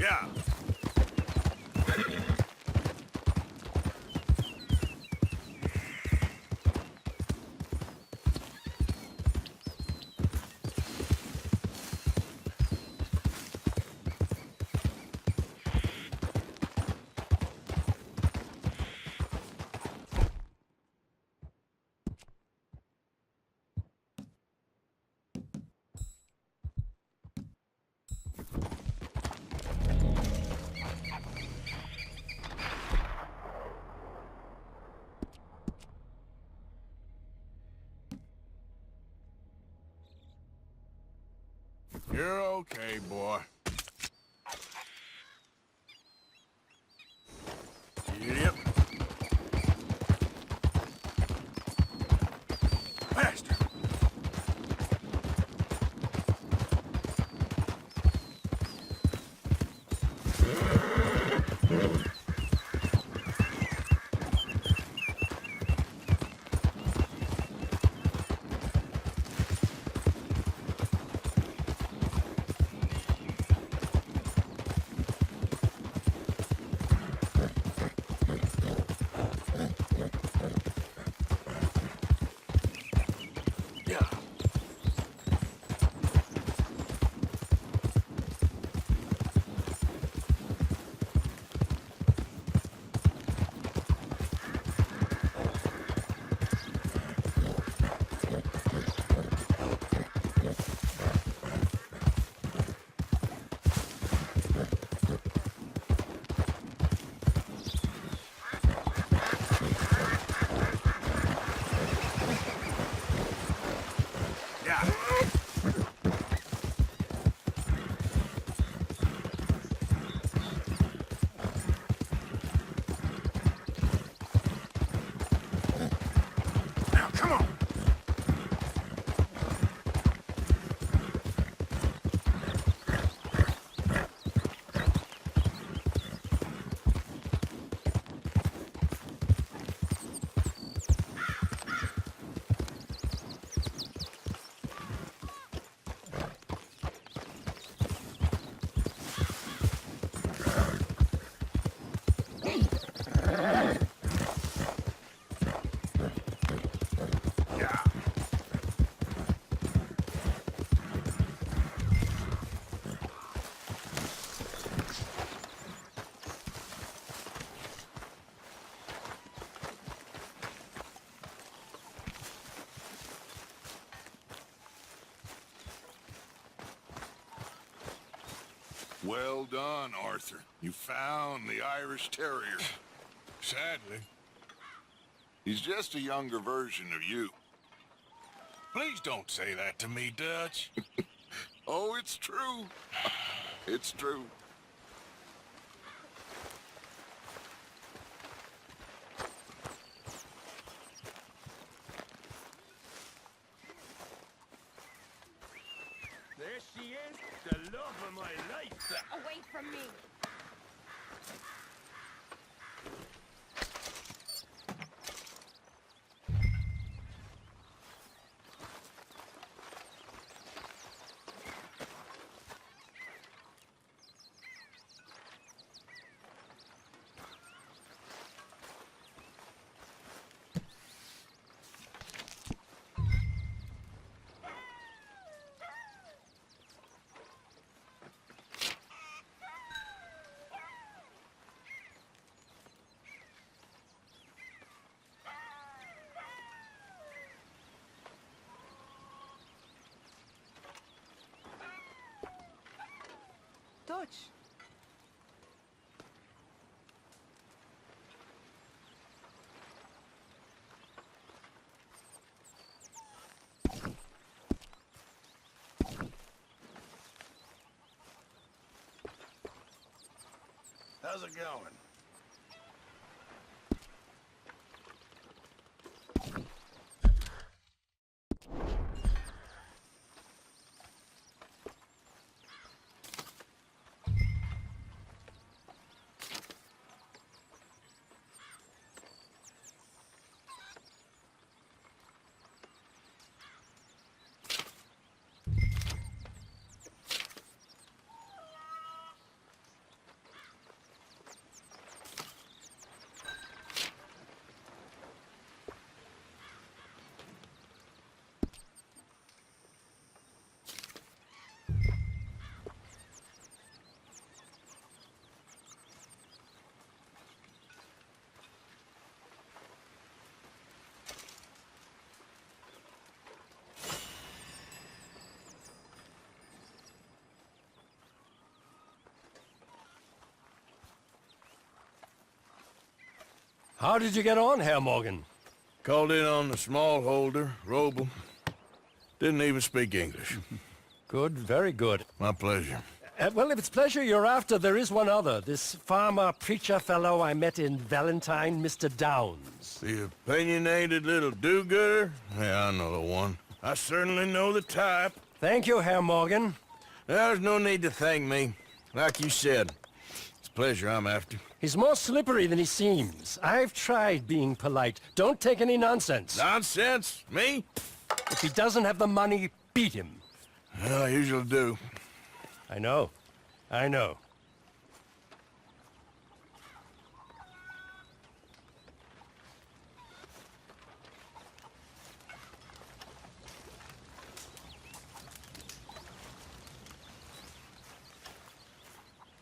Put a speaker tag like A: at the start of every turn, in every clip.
A: Yeah. You're okay, boy. Yep. Faster. Yeah. Yeah. Now, come on. Yeah. Well done, Arthur. You found the Irish Terrier. Sadly. He's just a younger version of you. Please don't say that to me, Dutch. Oh, it's true. It's true.
B: There she is, the love of my life.
C: Away from me.
D: Dutch.
A: How's it going?
C: How did you get on, Herr Morgan?
D: Called in on the smallholder, Roble. Didn't even speak English.
C: Good, very good.
D: My pleasure.
C: Well, if it's pleasure you're after, there is one other. This farmer preacher fellow I met in Valentine, Mr. Downs.
D: The opinionated little do-gooder? Yeah, I know the one. I certainly know the type.
C: Thank you, Herr Morgan.
D: There's no need to thank me. Like you said, it's pleasure I'm after.
C: He's more slippery than he seems. I've tried being polite. Don't take any nonsense.
D: Nonsense? Me?
C: If he doesn't have the money, beat him.
D: Well, I usually do.
C: I know. I know.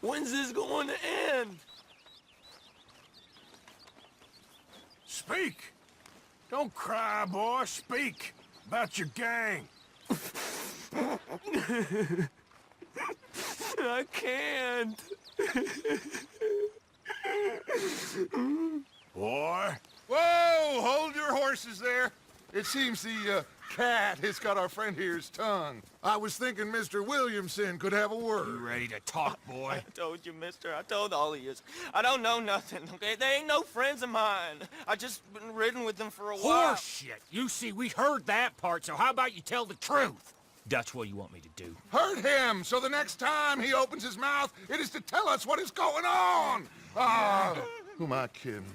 B: When's this going to end?
D: Speak! Don't cry, boy. Speak about your gang.
B: I can't.
D: Boy.
A: Whoa! Hold your horses there. It seems the cat has got our friend here's tongue. I was thinking Mr. Williamson could have a word.
B: Ready to talk, boy? I told you, mister. I told all of you. I don't know nothing, okay? They ain't no friends of mine. I just been ridden with them for a while.
E: Horseshit! You see, we heard that part, so how about you tell the truth? That's what you want me to do.
A: Hurt him, so the next time he opens his mouth, it is to tell us what is going on. Ah, who am I kidding?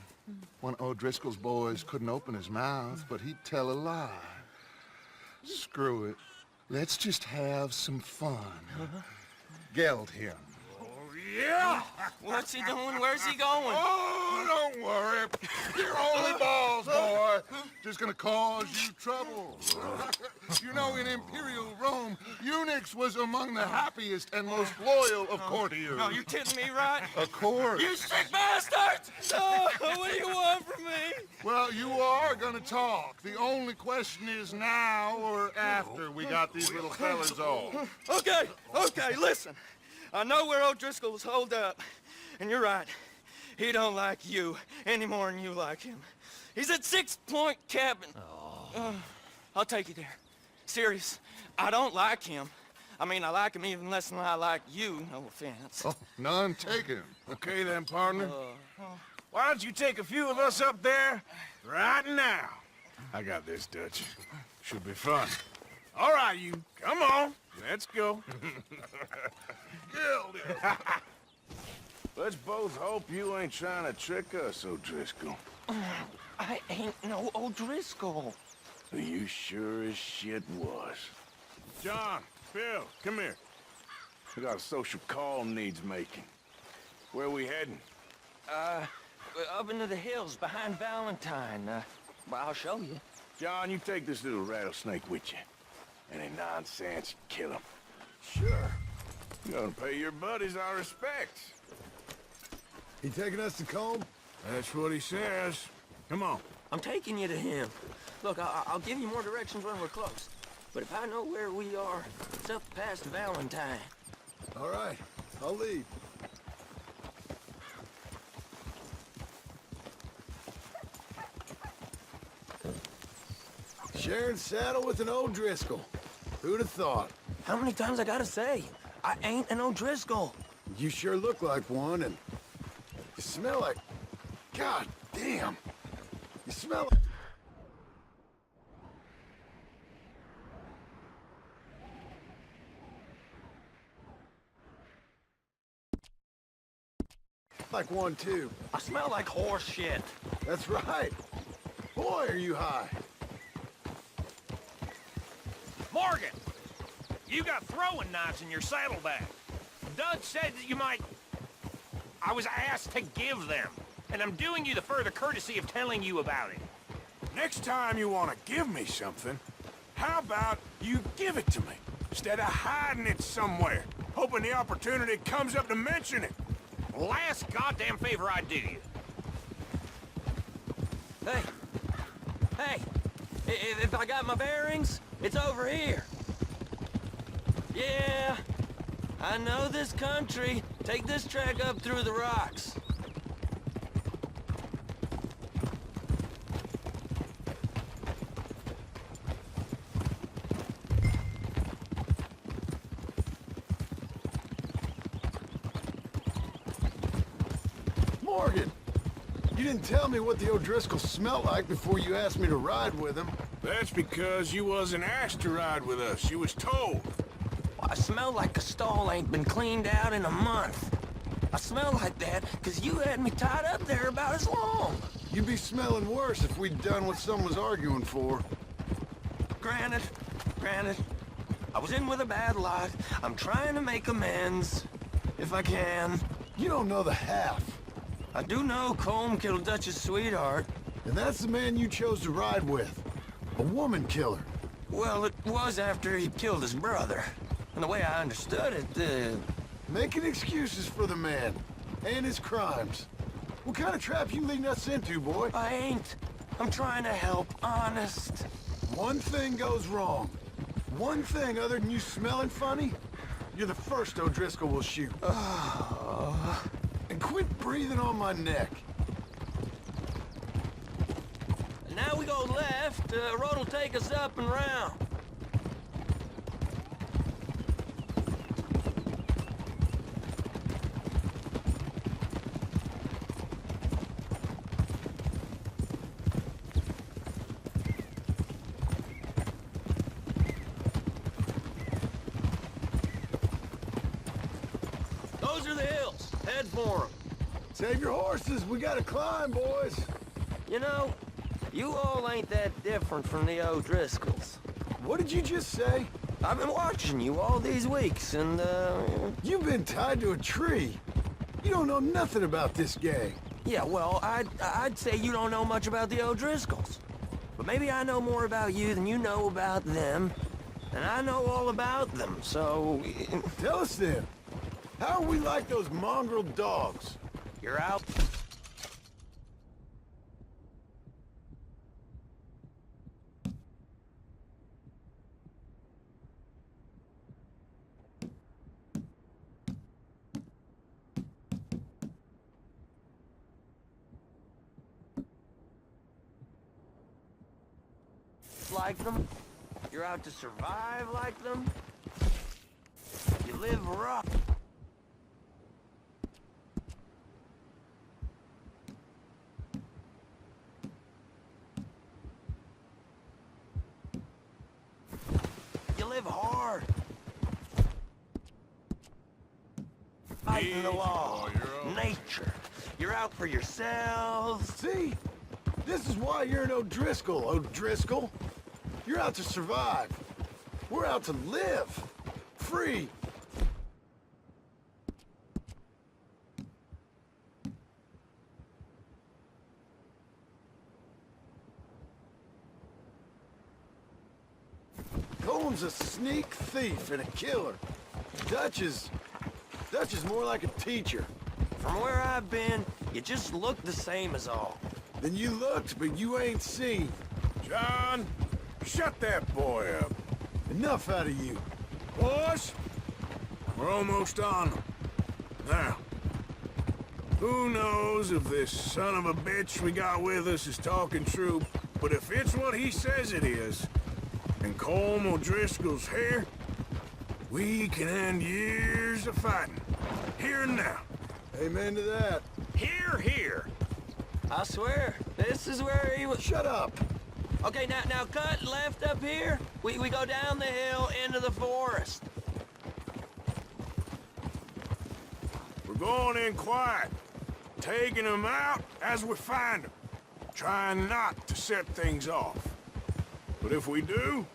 A: One of O'Driscoll's boys couldn't open his mouth, but he'd tell a lie. Screw it. Let's just have some fun. Geld him.
D: Yeah!
B: What's he doing? Where's he going?
A: Oh, don't worry. You're only balls, boy. Just gonna cause you trouble. You know, in Imperial Rome, eunuchs was among the happiest and most loyal of courtiers.
B: No, you're kidding me, right?
A: Of course.
B: You sick bastards! Oh, what do you want from me?
A: Well, you are gonna talk. The only question is now or after we got these little fellas off.
B: Okay, listen. I know where O'Driscoll's holed up, and you're right. He don't like you any more than you like him. He's at 6 Point Cabin. I'll take you there. Serious, I don't like him. I mean, I like him even less than I like you, no offense.
A: Oh, none taken.
D: Okay then, partner. Why don't you take a few of us up there right now? I got this, Dutch. Should be fun. All right, you. Come on. Let's go. Let's both hope you ain't trying to trick us, O'Driscoll.
B: I ain't no O'Driscoll.
D: You sure as shit was. John, Phil, come here. We got a social call needs making. Where we heading?
B: Up into the hills behind Valentine. Well, I'll show you.
D: John, you take this little rattlesnake with you. Any nonsense, kill him. Sure. You're gonna pay your buddies our respects.
F: He taking us to Combe?
D: That's what he says. Come on.
B: I'm taking you to him. Look, I'll give you more directions when we're close. But if I know where we are, it's up past Valentine.
F: All right, I'll lead. Sharing saddle with an O'Driscoll. Who'd have thought?
B: How many times I gotta say? I ain't an O'Driscoll.
F: You sure look like one, and you smell like... God damn. You smell like one, too.
B: I smell like horse shit.
F: That's right. Boy, are you high.
E: Morgan! You got throwing knives in your saddlebag. Dud said that you might... I was asked to give them, and I'm doing you the further courtesy of telling you about it.
D: Next time you want to give me something, how about you give it to me, instead of hiding it somewhere, hoping the opportunity comes up to mention it?
E: Last goddamn favor I do you.
B: Hey. Hey. If I got my bearings, it's over here. Yeah. I know this country. Take this track up through the rocks.
F: Morgan! You didn't tell me what the O'Driscolls smelled like before you asked me to ride with them.
D: That's because you wasn't asked to ride with us. You was told.
B: I smell like a stall ain't been cleaned out in a month. I smell like that because you had me tied up there about as long.
F: You'd be smelling worse if we'd done what someone was arguing for.
B: Granted. I was in with a bad lot. I'm trying to make amends, if I can.
F: You don't know the half.
B: I do know Colm killed Dutch's sweetheart.
F: And that's the man you chose to ride with. A woman killer.
B: Well, it was after he killed his brother. And the way I understood it,
F: Making excuses for the man. And his crimes. What kind of trap you leading us into, boy?
B: I ain't. I'm trying to help, honest.
F: One thing goes wrong. One thing other than you smelling funny, you're the first O'Driscoll will shoot. And quit breathing on my neck.
B: Now we go left. Road'll take us up and round. Those are the hills. Head for them.
F: Save your horses, we gotta climb, boys.
B: You know, you all ain't that different from the O'Driscolls.
F: What did you just say?
B: I've been watching you all these weeks, and,
F: You've been tied to a tree. You don't know nothing about this gang.
B: yeah, well, I'd say you don't know much about the O'Driscolls. But maybe I know more about you than you know about them. And I know all about them, so...
F: Tell us then. How are we like those mongrel dogs?
B: You're out. Like them? You're out to survive like them? You live rough. You live hard. Fighting the law, nature. You're out for yourselves.
F: See? This is why you're an O'Driscoll, O'Driscoll. You're out to survive. We're out to live. Free. Colm's a sneak thief and a killer. Dutch is more like a teacher.
B: From where I've been, you just look the same as all.
F: Then you looked, but you ain't seen.
D: John, shut that boy up.
F: Enough out of you.
D: Boys, we're almost on them. Now, who knows if this son of a bitch we got with us is talking true, but if it's what he says it is, and Colm O'Driscoll's here, we can end years of fighting. Here and now.
F: Amen to that.
E: Here.
B: I swear, this is where he was.
F: Shut up.
B: Okay, now cut left up here. We go down the hill into the forest.
D: We're going in quiet, taking them out as we find them, trying not to set things off. But if we do,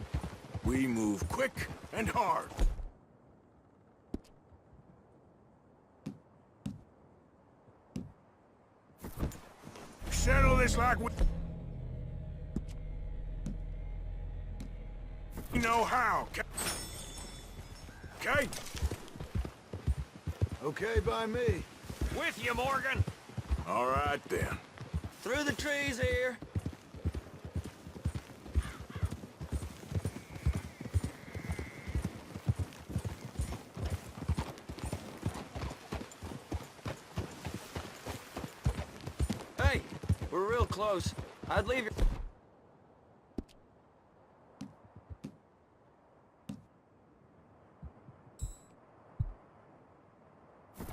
D: we move quick and hard. Settle this like we know how, okay?
F: Okay by me.
E: With you, Morgan.
D: All right, then.
B: Through the trees here. Hey, we're real close. I'd leave your...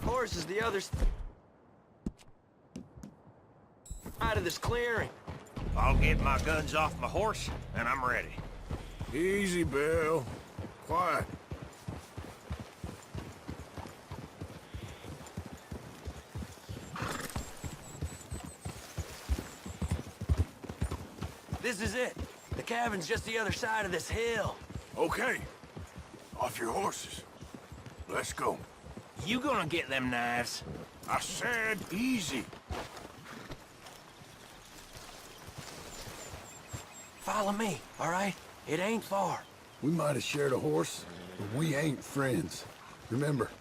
B: Horse is the other... side of this clearing.
E: I'll get my guns off my horse, and I'm ready.
D: Easy, Bill. Quiet.
B: This is it. The cabin's just the other side of this hill.
D: Okay. Off your horses. Let's go.
E: You gonna get them knives?
D: I said easy.
B: Follow me, all right? It ain't far.
F: We might have shared a horse, but we ain't friends. Remember,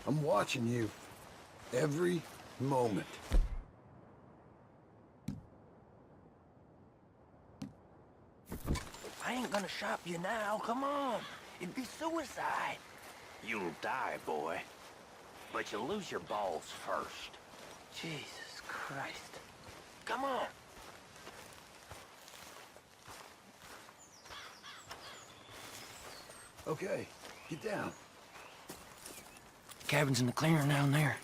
F: I'm watching you. Every moment.
B: I ain't gonna shop you now, come on. It'd be suicide.
E: You'll die, boy. But you'll lose your balls first.
B: Jesus Christ. Come on.
F: Okay, get down.
B: Cabin's in the clearing down there.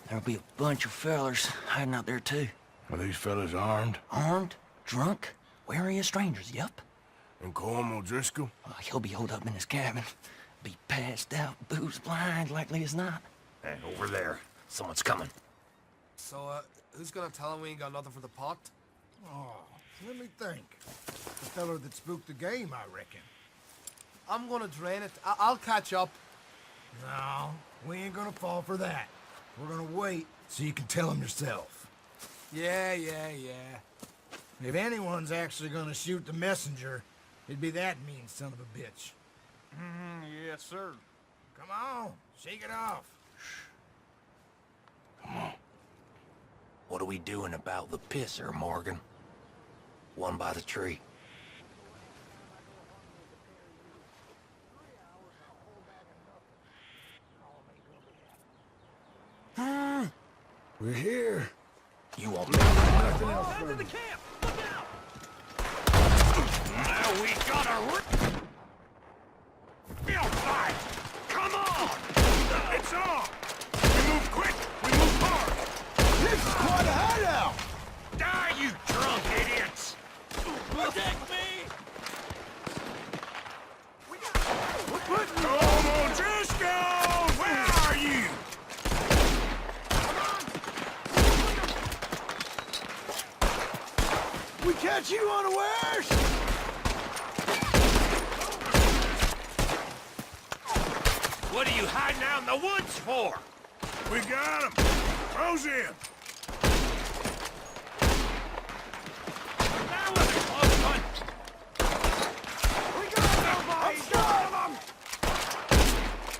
B: There'll be a bunch of fellers hiding out there too.
D: Are these fellas armed?
B: Armed, drunk, wary of strangers, yup.
D: And Colm O'Driscoll?
B: He'll be holed up in his cabin. Be passed out, booze blind, likely as not.
E: And over there, someone's coming.
G: So, who's gonna tell him we ain't got nothing for the pot?
H: Oh, let me think. The feller that spooked the game, I reckon.
G: I'm gonna drain it. I'll catch up.
H: No, we ain't gonna fall for that. We're gonna wait so you can tell him yourself.
G: Yeah.
H: If anyone's actually gonna shoot the messenger, it'd be that mean son of a bitch.
G: Yes, sir.
H: Come on, shake it off.
B: What are we doing about the pisser, Morgan? One by the tree.
F: We're here.
B: You want me?
F: Nothing else for me.
E: Camp! Look out! Now we gotta Bill, fight! Come on! It's on! We move quick! We move hard!
F: This is quite a hideout!
E: Die, you drunk idiots! Protect me!
D: Colm O'Driscoll! Where are you?
F: We catch you unawares!
E: What are you hiding out in the woods for?
D: We got him! Throws in!
E: That was a close one!
F: We got him! Stop him!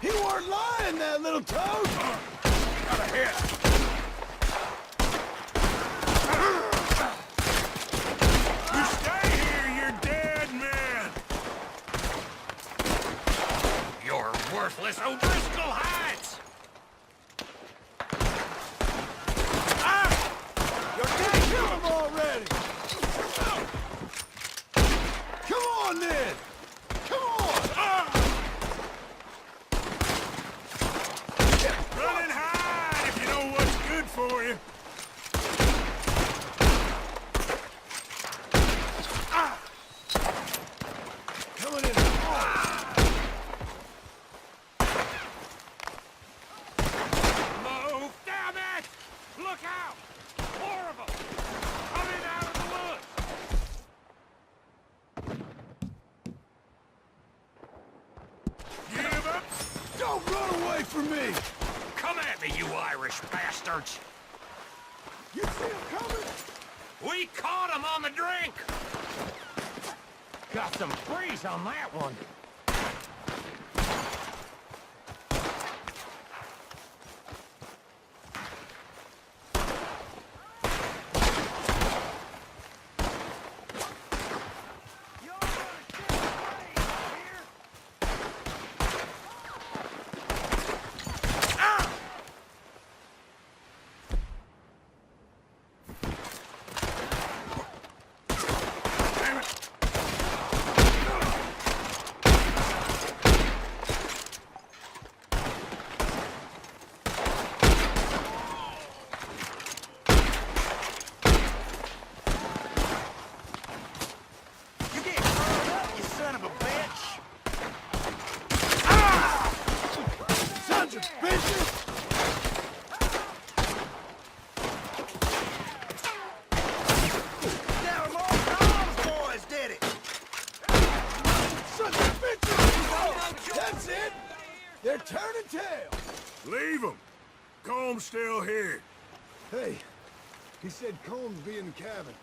F: He weren't lying, that little toad!
D: Got a hit! You stay here, you're dead man!
E: You're worthless O'Driscoll hides!
F: You're dead! Kill him already! Come on, then! Come on!
D: Run and hide if you know what's good for you!
F: Coming in hard!
E: Move! Damn it! Look out! Horrible! Coming out of the woods!
D: Give up!
F: Don't run away from me!
E: Come at me, you Irish bastards!
F: You see him coming?
E: We caught him on the drink! Got some freeze on that one.
D: Leave him. Comb's still here.
F: Hey, he said Combs be in the cabin.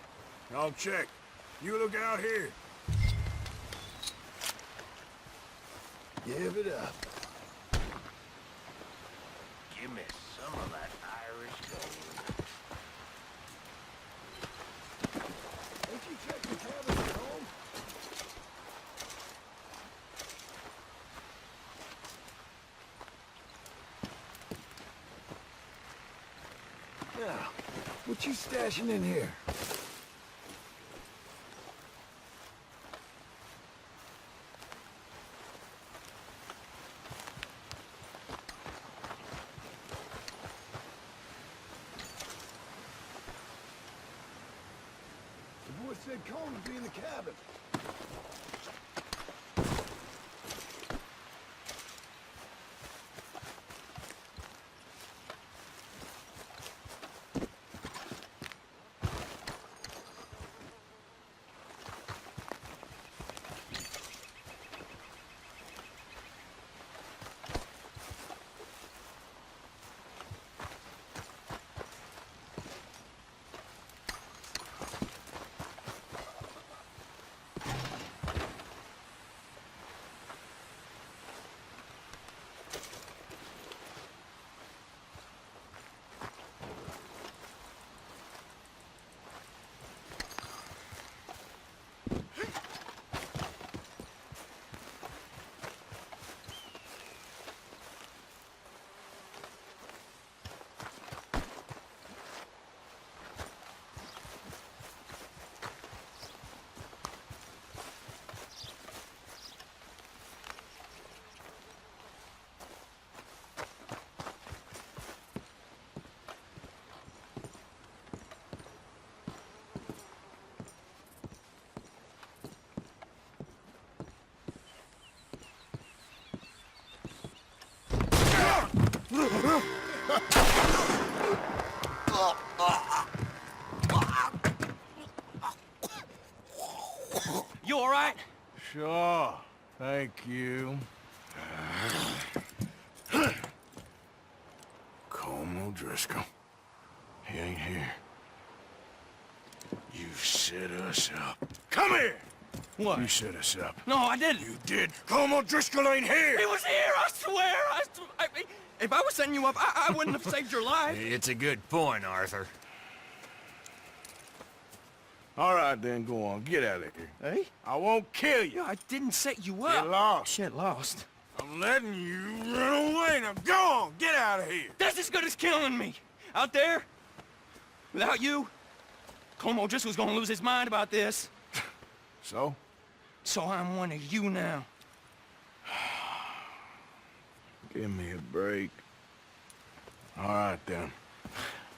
D: I'll check. You look out here.
F: Give it up.
E: Give me some of that Irish gold.
F: Ain't you checked the cabin at home? Now, what you stashing in here? The boy said Combs be in the cabin.
B: You all right?
D: Sure. Thank you. Colm O'Driscoll. He ain't here. You set us up. Come here!
B: What?
D: You set us up.
B: No, I didn't.
D: You did. Colm O'Driscoll ain't here!
B: He was here, I swear. If I was setting you up, I wouldn't have saved your life.
E: It's a good point, Arthur.
D: All right, then, go on. Get out of here.
B: Hey?
D: I won't kill you.
B: Yeah, I didn't set you up.
D: Get lost.
B: Get lost.
D: I'm letting you run away. Now go on. Get out of here.
B: That's as good as killing me. Out there, without you, Colm O'Driscoll's gonna lose his mind about this.
D: So?
B: So I'm one of you now.
D: Give me a break. All right, then.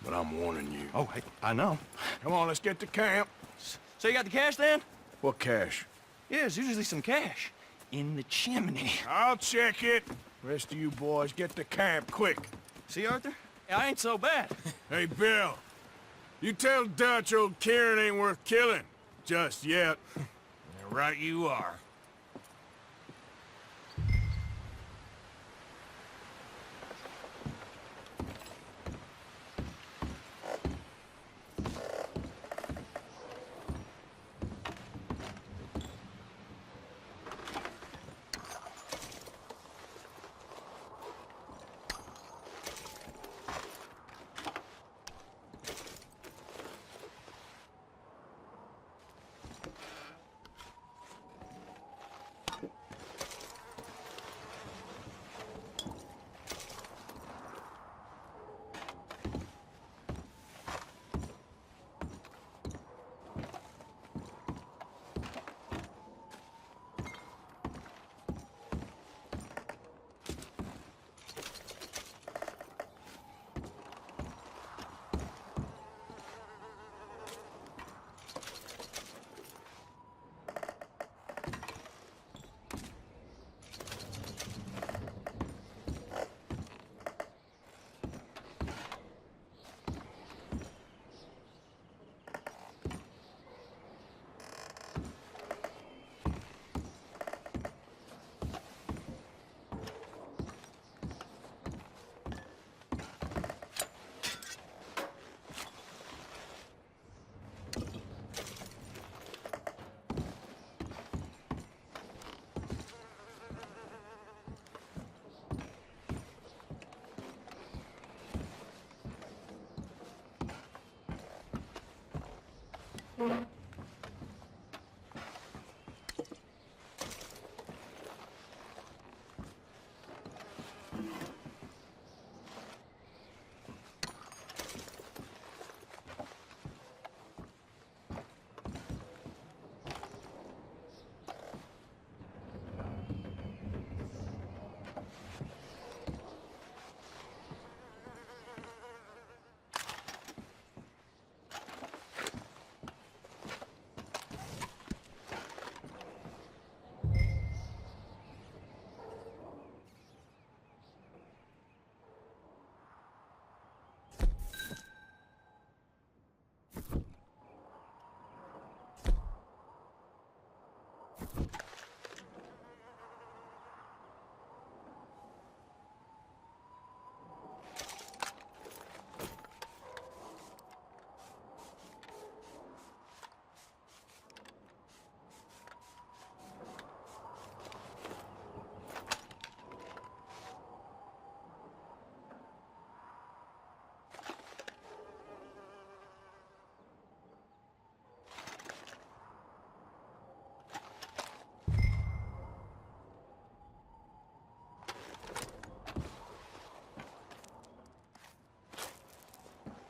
D: But I'm warning you.
B: Oh, I know.
D: Come on, let's get to camp.
B: So you got the cash then?
D: What cash?
B: Yeah, there's usually some cash. In the chimney.
D: I'll check it. Rest of you boys, get to camp, quick.
B: See, Arthur? I ain't so bad.
D: Hey, Bill. You tell Dutch old Kieran ain't worth killing. Just yet.
E: Right you are.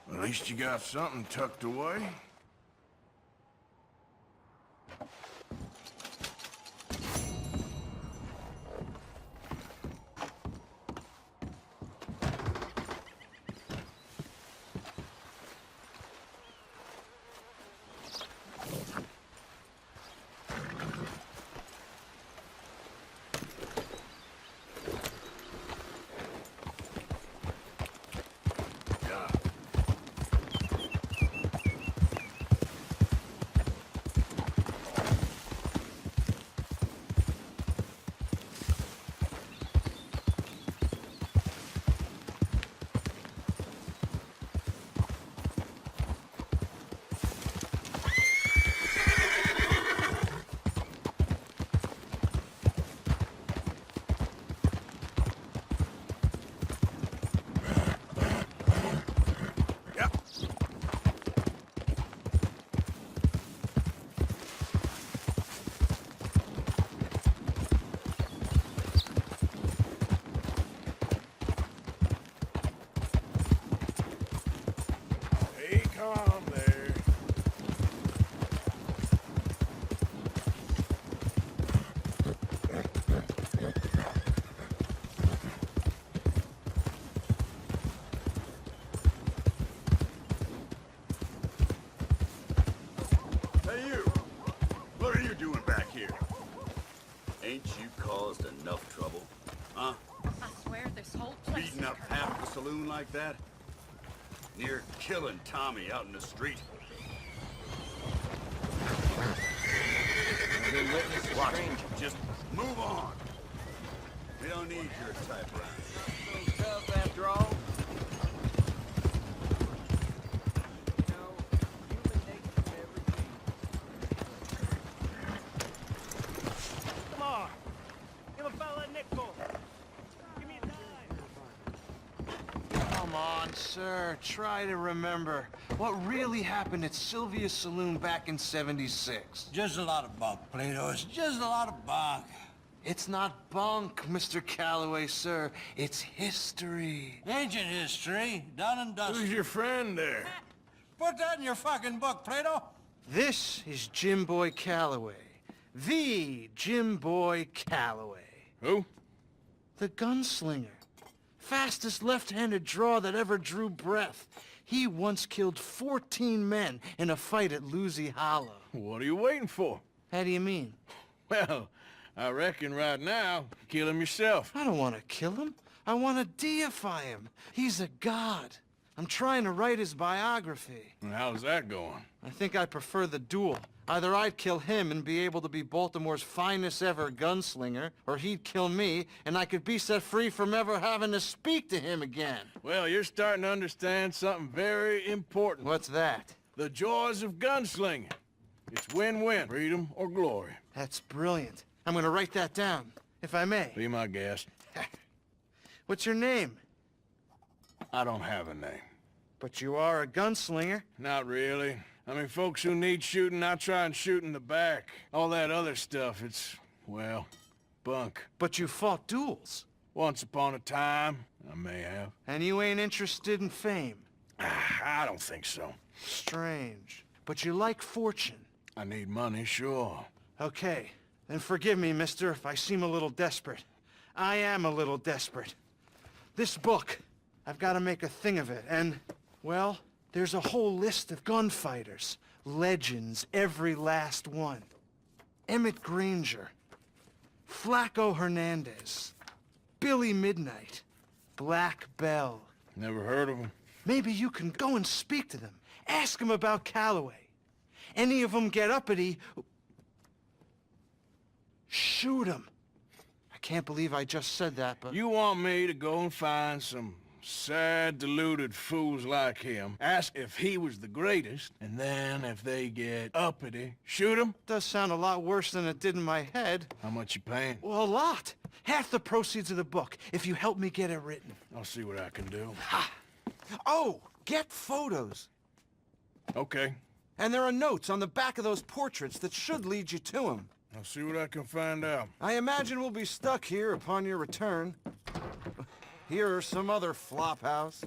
D: At least you got something tucked away. Calm there.
I: Hey, you! What are you doing back here? Ain't you caused enough trouble? Huh?
J: I swear this whole place
I: Beating up half the saloon like that? Near killing Tommy out in the street. Watch it. Just move on. We don't need your type around.
B: So tough after all. You know, human nature never changes.
E: Come on. Give a fella a nickel. Give me a dime.
K: Come on, sir. Try to remember what really happened at Sylvia's Saloon back in '76.
L: Just a lot of bunk, Plato. It's just a lot of bunk.
K: It's not bunk, Mr. Calloway, sir. It's history.
L: Ancient history, done and dusted.
D: Who's your friend there?
L: Put that in your fucking book, Plato.
K: This is Jim Boy Calloway. The Jim Boy Calloway.
D: Who?
K: The gunslinger. Fastest left-handed draw that ever drew breath. He once killed 14 men in a fight at Lucy Hollow.
D: What are you waiting for?
K: How do you mean?
D: Well, I reckon right now, kill him yourself.
K: I don't want to kill him. I want to deify him. He's a god. I'm trying to write his biography.
D: And how's that going?
K: I think I prefer the duel. Either I'd kill him and be able to be Baltimore's finest ever gunslinger, or he'd kill me and I could be set free from ever having to speak to him again.
D: Well, you're starting to understand something very important.
K: What's that?
D: The joys of gunslinging. It's win-win, freedom or glory.
K: That's brilliant. I'm gonna write that down, if I may.
D: Be my guest.
K: What's your name?
D: I don't have a name.
K: But you are a gunslinger.
D: Not really. I mean, folks who need shooting, I try and shoot in the back. All that other stuff, it's, well, bunk.
K: But you fought duels.
D: Once upon a time, I may have.
K: And you ain't interested in fame.
D: I don't think so.
K: Strange. But you like fortune.
D: I need money, sure.
K: Okay, then forgive me, mister, if I seem a little desperate. I am a little desperate. This book, I've got to make a thing of it, and, well, there's a whole list of gunfighters. Legends, every last one. Emmett Granger, Flaco Hernandez, Billy Midnight, Black Bell.
D: Never heard of him.
K: Maybe you can go and speak to them. Ask them about Calloway. Any of them get uppity, shoot them. I can't believe I just said that, but...
D: You want me to go and find some sad, deluded fools like him, ask if he was the greatest, and then if they get uppity, shoot him?
K: Does sound a lot worse than it did in my head.
D: How much you paying?
K: Well, a lot. Half the proceeds of the book, if you help me get it written.
D: I'll see what I can do.
K: Ha! Oh, get photos.
D: Okay.
K: And there are notes on the back of those portraits that should lead you to him.
D: I'll see what I can find out.
K: I imagine we'll be stuck here upon your return. Here are some other flophouse.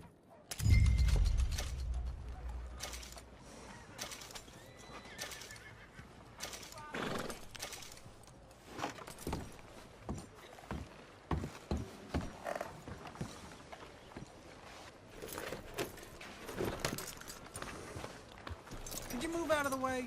G: Could you move out of the way?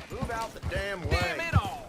F: Move out the damn way.
E: Damn it all!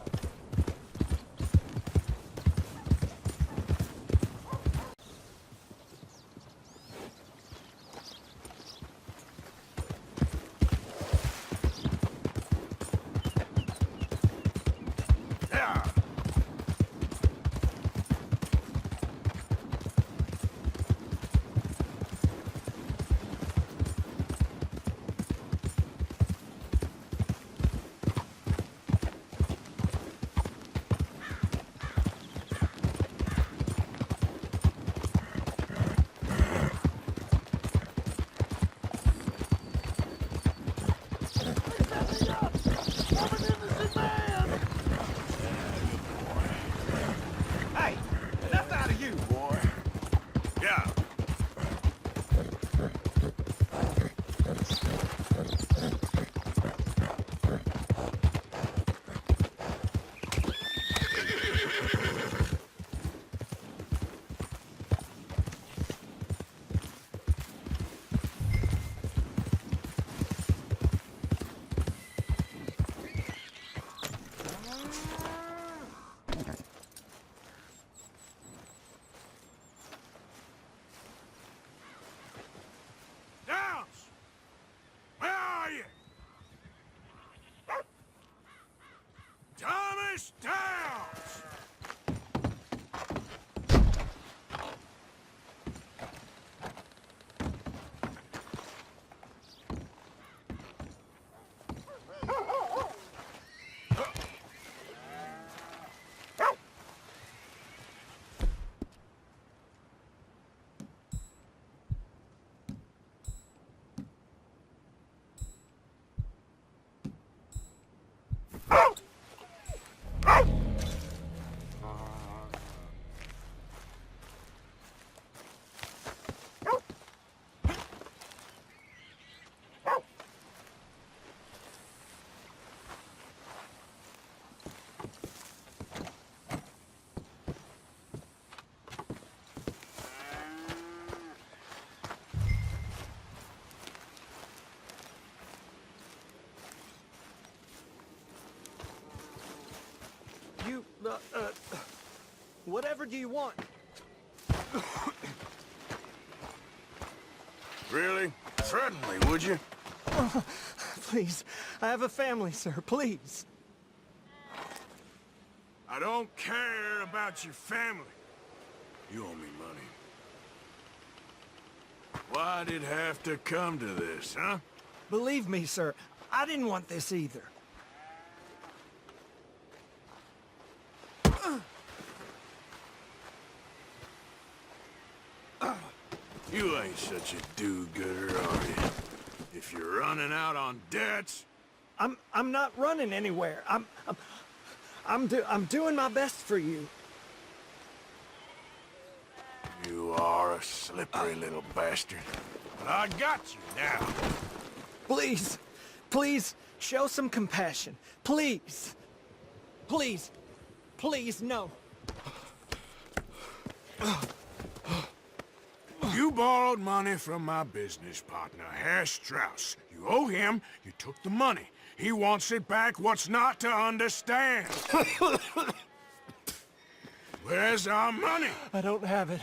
B: do you want?
D: Really? Threaten me, would you?
B: Please, I have a family, sir. Please.
D: I don't care about your family. You owe me money. Why'd it have to come to this, huh?
B: Believe me, sir, I didn't want this either.
D: You ain't such a do-gooder, are you? If you're running out on debts...
B: I'm not running anywhere. I'm doing my best for you.
D: You are a slippery little bastard. But I got you now.
B: Please, please, show some compassion. Please. Please. Please, no.
D: You borrowed money from my business partner, Herr Strauss. You owe him, you took the money. He wants it back, what's not to understand? Where's our money?
B: I don't have it.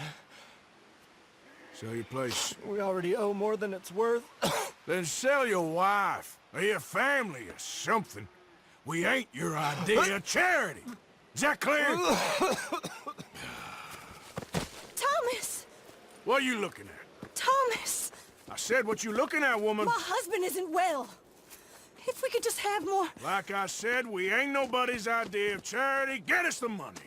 D: Sell your place.
B: We already owe more than it's worth.
D: Then sell your wife, or your family, or something. We ain't your idea of charity. Is that clear?
J: Thomas!
D: What are you looking at?
J: Thomas!
D: I said what you looking at, woman.
J: My husband isn't well. If we could just have more...
D: Like I said, we ain't nobody's idea of charity. Get us the money.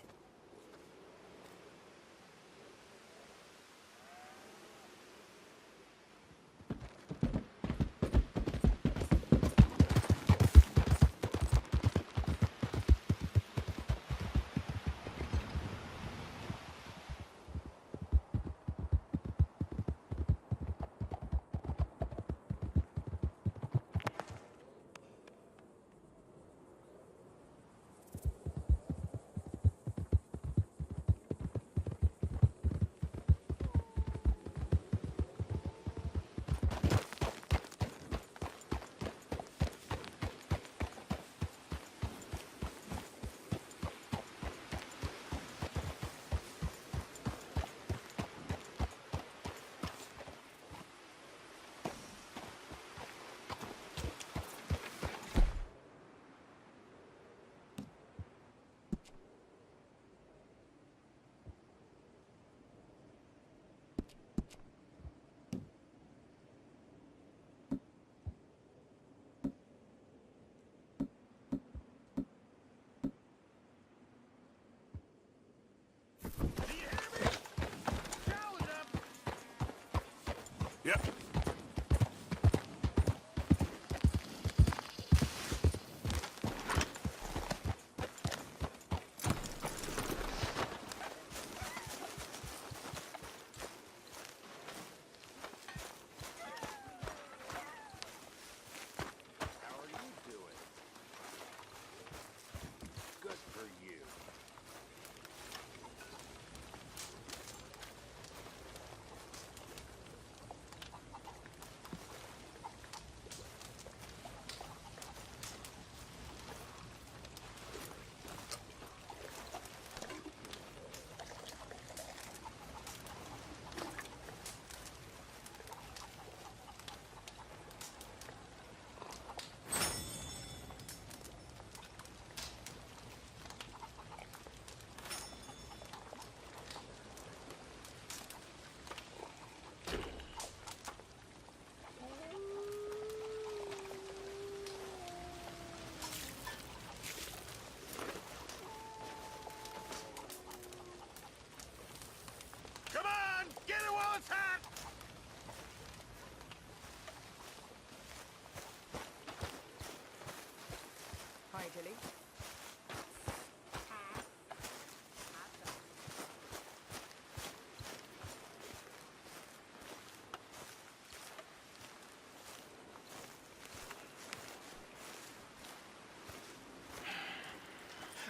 D: Yep.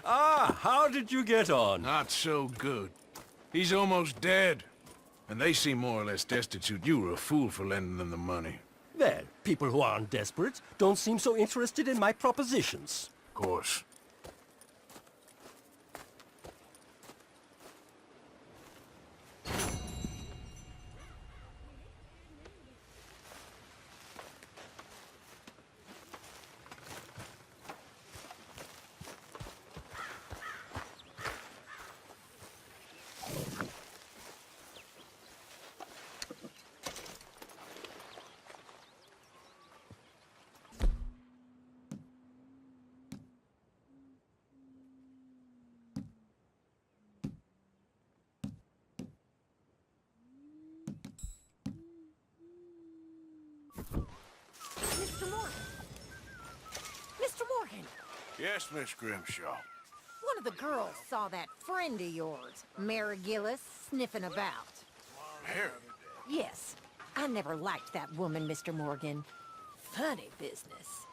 C: Ah, how did you get on?
D: Not so good. He's almost dead. And they seem more or less destitute. You were a fool for lending them the money.
C: Well, people who aren't desperate don't seem so interested in my propositions.
D: Of course.
J: fine.
D: Yes, Miss Grimshaw.
M: One of the girls saw that friend of yours, Mary Gillis, sniffing about.
D: Mary?
M: Yes. I never liked that woman, Mr. Morgan. Funny business.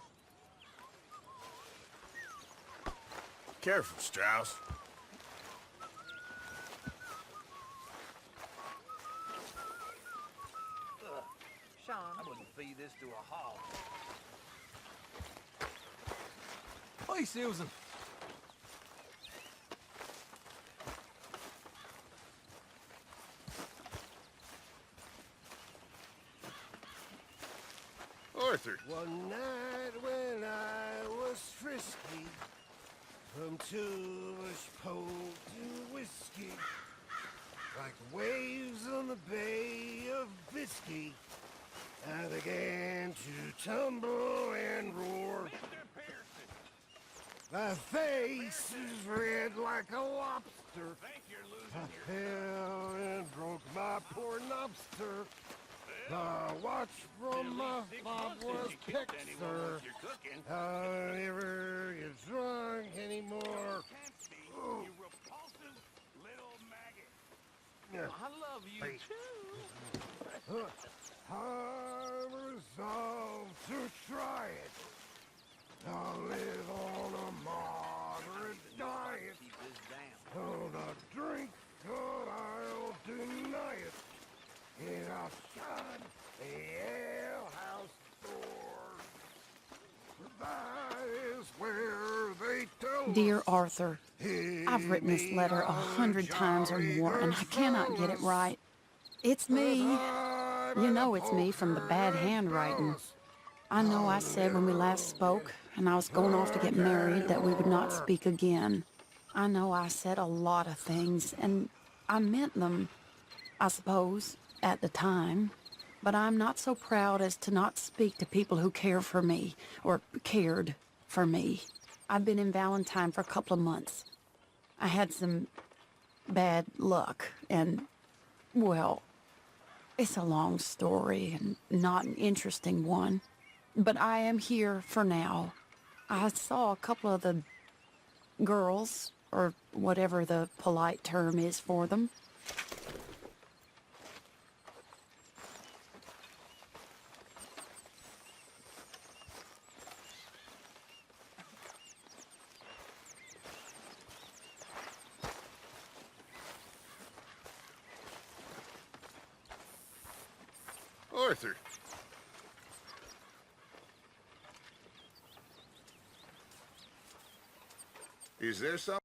D: Careful, Strauss.
E: Sean, I wouldn't feed this to a hog.
G: Hey, Susan.
A: Arthur.
C: One night when I was frisky, from Tulish Pole to whiskey, like the waves on the Bay of Biscay, I began to tumble and roar. My face is red like a lobster. I fell and broke my poor lobster. The watch from my fob was picked, sir. I'll never get drunk anymore.
E: You repulsive little maggot. I love you too.
C: I'm resolved to try it. I'll live on a moderate diet. I'll not drink, but I'll deny it. And outside the alehouse door. That is where they tell
J: Dear
C: us
J: Arthur, I've written this letter 100 times or more, and I cannot get it right. It's me. You know it's me from the bad handwriting. I know I said when we last spoke, and I was going off to get married, that we would not speak again. I know I said a lot of things, and I meant them, I suppose, at the time. But I'm not so proud as to not speak to people who care for me, or cared for me. I've been in Valentine for a couple of months. I had some bad luck, and, well, it's a long story and not an interesting one. But I am here for now. I saw a couple of the girls, or whatever the polite term is for them.
A: Arthur. Is there something?